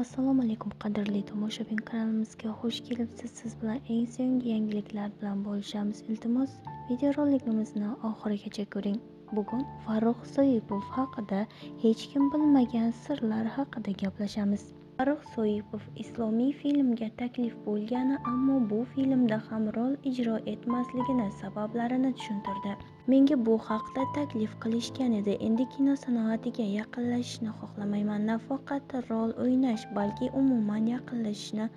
Assalomu alaykum qadrli tomoshabin, kanalimizga xush kelibsiz. Siz bilan eng so'nggi yangiliklar bilan bo'lishamiz. Iltimos, videorolikimizni oxirigacha ko'ring. Bugun Farrux Soipov haqida hech kim bilmagan sirlar haqida gaplashamiz. Farrux Soipov islomiy filmga taklif bo'lgani, ammo bu filmda ham rol ijro etmasligini sabablarini tushuntirdi. Menga bu haqda taklif qilishgan edi. Endi kino sanoatiga yaqinlashishni xohlamayman. Nafaqat rol o'ynash, balki umuman yaqinlashishni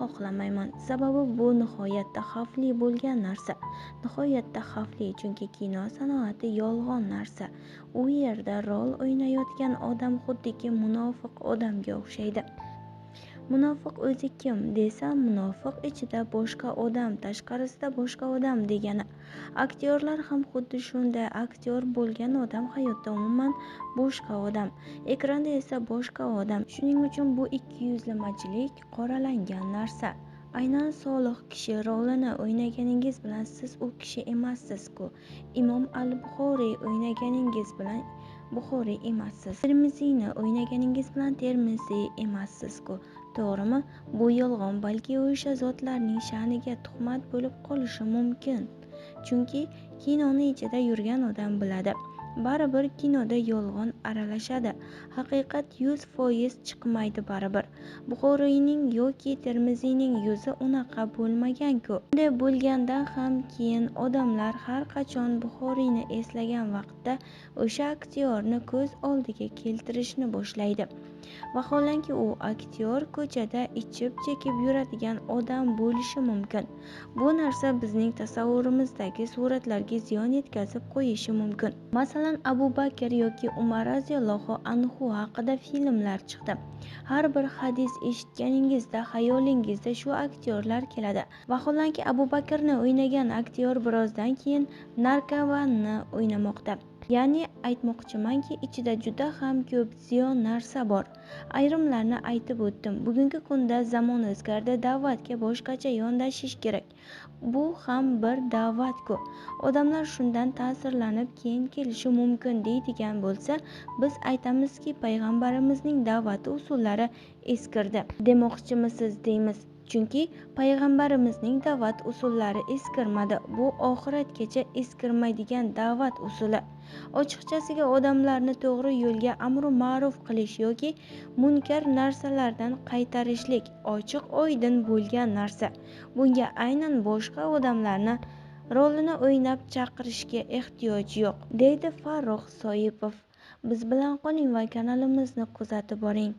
xohlamayman. Sababi bu nihoyatda xavfli bo'lgan narsa. Nihoyatda xavfli, chunki kino sanoati yolg'on narsa. U yerda rol o'ynayotgan odam xuddiki munofiq odamga o'xshaydi. Munofiq o'zi kim desa, munofiq ichida boshqa odam, tashqarisida boshqa odam degani. Aktyorlar ham xuddi shunday. Aktyor bo'lgan odam hayotda umuman boshqa odam, ekranda esa boshqa odam. Shuning uchun bu ikkiyuzlamachilik qoralangan narsa. Aynan solih kishi rolini o'ynaganingiz bilan siz u kishi emassiz-ku. Imom al-Buxoriy o'ynaganingiz bilan Buxoriy emassiz. Termiziyni o'ynaganingiz bilan Termiziy emassiz-ku. To'g'rimi? Bu yolg'on, balki o'sha zotlarning sha'niga tuhmat bo'lib qolishi mumkin. Chunki kinoni ichida yurgan odam biladi. Baribir kinoda yolg'on aralashadi. Haqiqat 100% chiqmaydi baribir. Buxoriyning yoki Termiziyning yuzi unaqa bo'lmagan-ku. Bunday bo'lgandan ham keyin odamlar har qachon Buxoriyni eslagan vaqtda o'sha aktyorni ko'z oldiga keltirishni boshlaydi. Vaholanki u aktyor ko'chada ichib chekib yuradigan odam bo'lishi mumkin. Bu narsa bizning tasavvurimizdagi suratlarga ziyon yetkazib qo'yishi mumkin. Masalan, Abu Bakr yoki Umar roziyallohu anhu haqida filmlar chiqdi. Har bir hadis eshitganingizda xayolingizda shu aktyorlar keladi. Vaholanki Abu Bakrni o'ynagan aktyor birozdan keyin narkomanni o'ynamoqda. Ya'ni aytmoqchimanki, ichida juda ham ko'p ziyon narsa bor. Ayrimlarni aytib o'tdim. Bugungi kunda zamon o'zgardi, da'vatga boshqacha yondashish kerak. Bu ham bir da'vat-ku. Odamlar shundan ta'sirlanib keyin kelishi mumkin deydigan bo'lsa, biz aytamizki, payg'ambarimizning da'vati usullari eskirdi demoqchimisiz deymiz. Chunki payg'ambarimizning da'vat usullari eskirmadi. Bu oxiratgacha eskirmaydigan da'vat usuli. Ochiqchasiga odamlarni to'g'ri yo'lga amru ma'ruf qilish yoki munkar narsalardan qaytarishlik ochiq-oydin bo'lgan narsa. Bunga aynan boshqa odamlarni rolini o'ynab chaqirishga ehtiyoj yo'q, deydi Farrux Soipov. Biz bilan qoling va kanalimizni kuzatib boring.